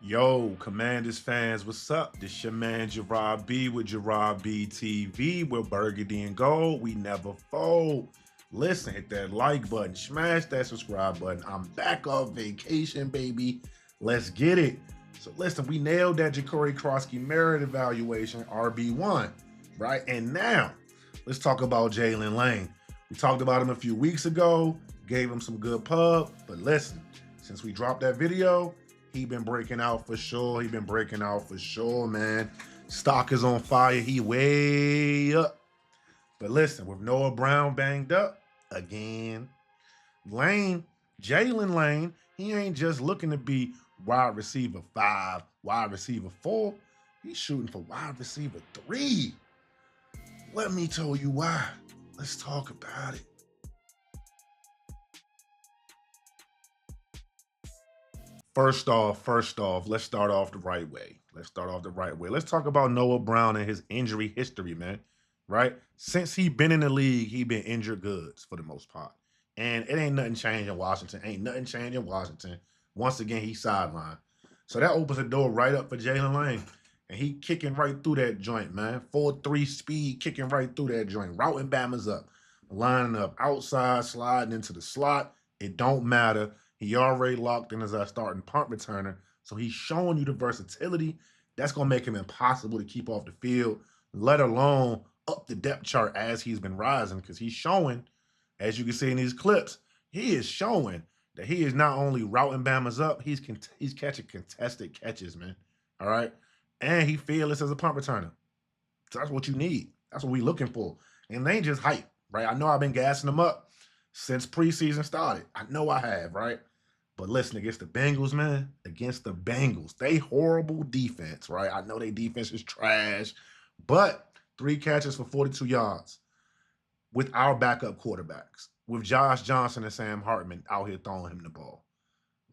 Yo, Commanders fans, what's up? This your man Gerard B with Gerard B TV. We're burgundy and gold. We never fold. Listen, hit that like button, smash that subscribe button. I'm back off vacation, baby. Let's get it. So listen, we nailed that Ja'Cory croskey-merritt evaluation, RB1, right? And now, let's talk about Jaylin Lane. We talked about him a few weeks ago, gave him some good pub, but listen, since we dropped that video, he been breaking out for sure. He been breaking out for sure, man. Stock is on fire. He way up. But listen, with Noah Brown banged up again, Lane, Jaylin Lane, he ain't just looking to be wide receiver 5, wide receiver 4. He's shooting for wide receiver 3. Let me tell you why. Let's talk about it. First off, let's start off the right way. Let's talk about Noah Brown and his injury history, man. Right? Since he been in the league, he been injured goods for the most part. And it ain't nothing changed in Washington. Ain't nothing changed in Washington. Once again, he's sidelined. So that opens the door right up for Jaylin Lane. And he kicking right through that joint, man. 4.3 speed, kicking right through that joint. Routing Bama's up. Lining up outside, sliding into the slot. It don't matter. He already locked in as our starting punt returner. So he's showing you the versatility. That's going to make him impossible to keep off the field, let alone up the depth chart as he's been rising, because he's showing, as you can see in these clips, he is showing that he is not only routing Bama's up, he's catching contested catches, man. All right? And he fearless as a punt returner. So that's what you need. That's what we're looking for. And they ain't just hype, right? I know I've been gassing them up since preseason started. I know I have, right? But listen, against the Bengals, man, against the Bengals, they horrible defense, right? I know their defense is trash, but 3 catches for 42 yards with our backup quarterbacks, with Josh Johnson and Sam Hartman out here throwing him the ball,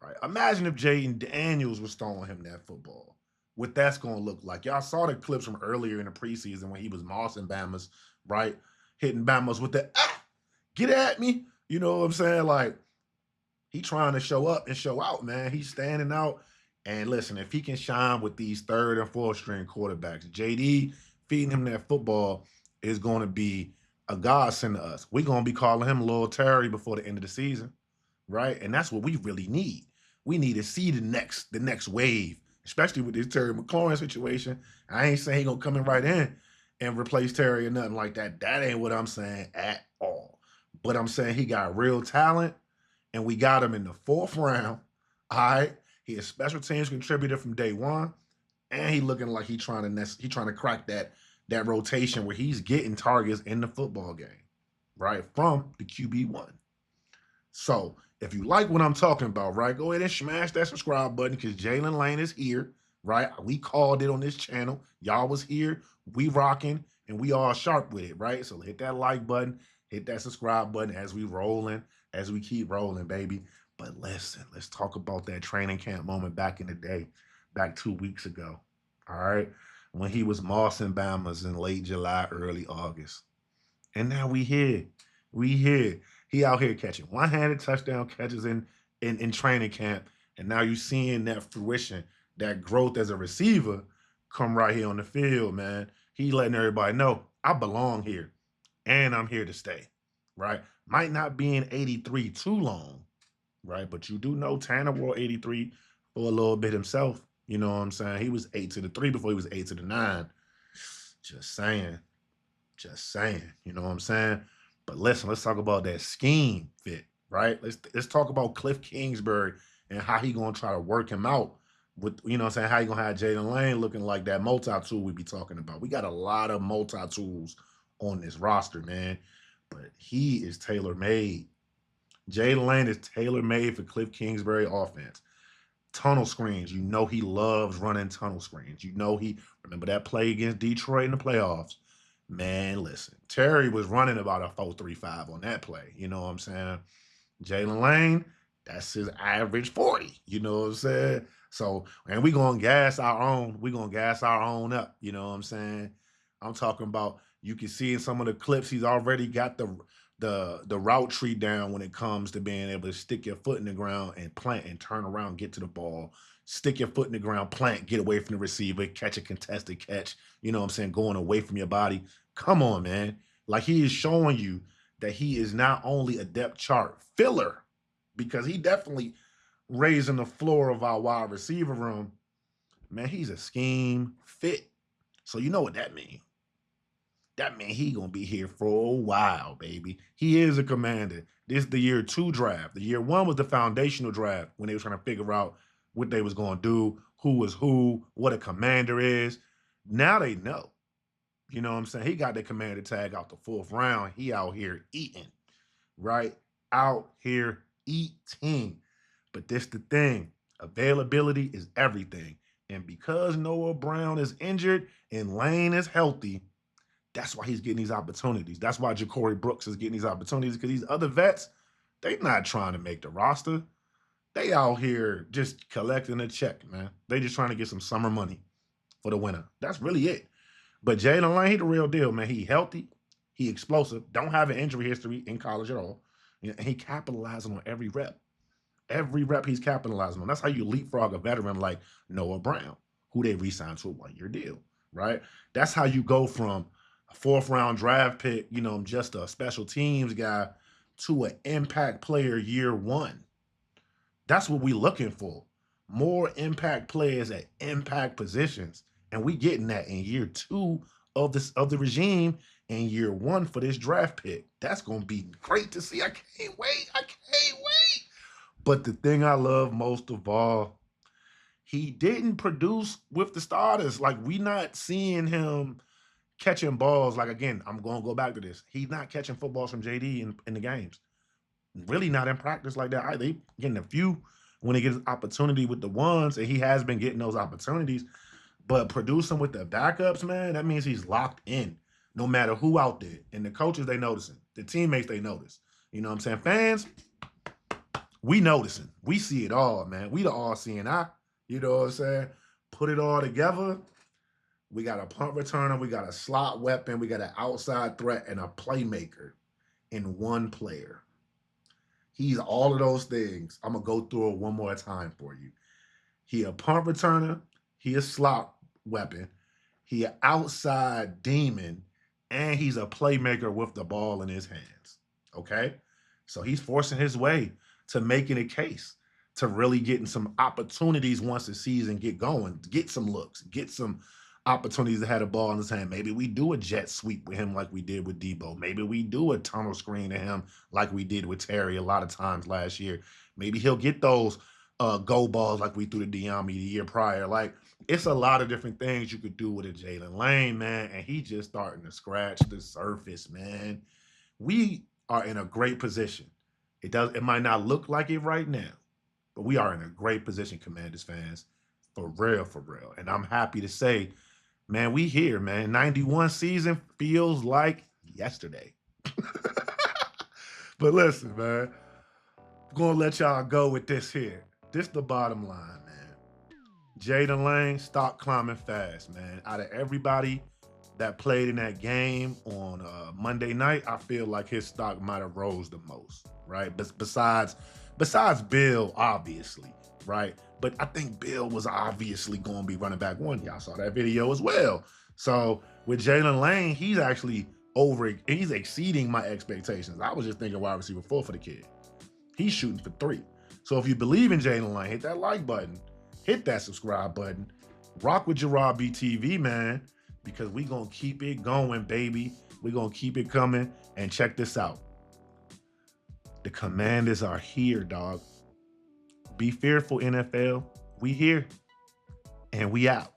right? Imagine if Jayden Daniels was throwing him that football. What that's going to look like. Y'all saw the clips from earlier in the preseason when he was mossing Bama's, right? Hitting Bama's with the, get at me. You know what I'm saying? Like, he trying to show up and show out, man. He's standing out. And listen, if he can shine with these third and fourth string quarterbacks, JD feeding him that football is going to be a godsend to us. We're going to be calling him Lil Terry before the end of the season, right? And that's what we really need. We need to see the next wave, especially with this Terry McLaurin situation. I ain't saying he gonna come in right in and replace Terry or nothing like that. That ain't what I'm saying at all. But I'm saying he got real talent, and we got him in the 4th round. All right, he is special teams contributor from day one, and he looking like he trying to crack that rotation where he's getting targets in the football game, right, from the QB1. So if you like what I'm talking about, right, go ahead and smash that subscribe button because Jaylin Lane is here, right? We called it on this channel. Y'all was here. We rocking, and we all sharp with it, right? So hit that like button, hit that subscribe button as we rolling, as we keep rolling, baby. But listen, let's talk about that training camp moment back in the day, back 2 weeks ago, all right? When he was mossing Bama's in late July, early August. And now we here. We here. He out here catching one-handed touchdown catches in training camp. And now you seeing that fruition, that growth as a receiver come right here on the field, man. He letting everybody know I belong here and I'm here to stay. Right? Might not be in 83 too long, right? But you do know Tanner wore 83 for a little bit himself. You know what I'm saying? He was 8 to the 3 before he was 8 to the 9. Just saying. Just saying, you know what I'm saying? But listen, let's talk about that scheme fit, right? Let's talk about Kliff Kingsbury and how he gonna try to work him out with, you know what I'm saying, how he gonna have Jaylin Lane looking like that multi-tool we be talking about. We got a lot of multi-tools on this roster, man. But he is tailor-made. Jaylin Lane is tailor-made for Kliff Kingsbury offense. Tunnel screens, you know he loves running tunnel screens. You know remember that play against Detroit in the playoffs. Man, listen, Terry was running about a 4.35 on that play. You know what I'm saying? Jaylin Lane, that's his average 40. You know what I'm saying? So, and we gonna gas our own. We gonna gas our own up. You know what I'm saying? I'm talking about. You can see in some of the clips he's already got the the route tree down when it comes to being able to stick your foot in the ground and plant and turn around, get to the ball, stick your foot in the ground, plant, get away from the receiver, catch a contested catch, you know what I'm saying, going away from your body. Come on, man. Like, he is showing you that he is not only a depth chart filler, because he definitely raising the floor of our wide receiver room. Man, he's a scheme fit. So you know what that means. That means he gonna be here for a while, baby. He is a commander. This is the year 2 draft. The year 1 was the foundational draft when they were trying to figure out what they was gonna do, who was who, what a commander is. Now they know. You know what I'm saying? He got the commander tag out the 4th round. He out here eating, right? Out here eating. But this the thing. Availability is everything. And because Noah Brown is injured and Lane is healthy, that's why he's getting these opportunities. That's why Ja'Cory Brooks is getting these opportunities, because these other vets, they not trying to make the roster. They out here just collecting a check, man. They just trying to get some summer money for the winter. That's really it. But Jaylin Lane, he the real deal, man. He healthy. He explosive. Don't have an injury history in college at all. And he capitalizing on every rep. Every rep he's capitalizing on. That's how you leapfrog a veteran like Noah Brown, who they re-signed to a 1-year deal, right? That's how you go from a 4th round draft pick, you know, just a special teams guy, to an impact player year 1. That's what we looking for. More impact players at impact positions. And we getting that in year 2 of the regime, and year 1 for this draft pick. That's gonna be great to see. I can't wait. I can't wait. But the thing I love most of all, he didn't produce with the starters. Like, we not seeing him catching balls. Like, again, I'm going to go back to this. He's not catching footballs from JD in the games. Really not in practice like that either. He getting a few when he gets opportunity with the ones, and he has been getting those opportunities. But producing with the backups, man, that means he's locked in no matter who out there. And the coaches, they noticing. The teammates, they notice. You know what I'm saying? Fans, we noticing. We see it all, man. We the all-seeing eye. You know what I'm saying? Put it all together. We got a punt returner. We got a slot weapon. We got an outside threat and a playmaker in one player. He's all of those things. I'm going to go through it one more time for you. He a punt returner. He a slot weapon. He an outside demon. And he's a playmaker with the ball in his hands. Okay? So he's forcing his way to making a case, to really getting some opportunities once the season get going, get some looks, get some opportunities to have the ball in his hand. Maybe we do a jet sweep with him like we did with Debo. Maybe we do a tunnel screen to him like we did with Terry a lot of times last year. Maybe he'll get those go balls like we threw to Diami the year prior. Like, it's a lot of different things you could do with a Jaylin Lane, man, and he just starting to scratch the surface, man. We are in a great position. It might not look like it right now, but we are in a great position, Commanders fans, for real, for real. And I'm happy to say, man, we here, man. 91 season feels like yesterday. But listen, man, I'm going to let y'all go with this here. This the bottom line, man. Jayden Lane, stock climbing fast, man. Out of everybody that played in that game on Monday night, I feel like his stock might have rose the most, right? Besides Bill, obviously, right? But I think Bill was obviously going to be running back 1. Y'all saw that video as well. So with Jaylin Lane, he's actually he's exceeding my expectations. I was just thinking wide receiver 4 for the kid. He's shooting for 3. So if you believe in Jaylin Lane, hit that like button, hit that subscribe button, rock with Gerard B TV, man, because we going to keep it going, baby. we going to keep it coming. And check this out. The Commanders are here, dog. Be fearful, NFL. We here and we out.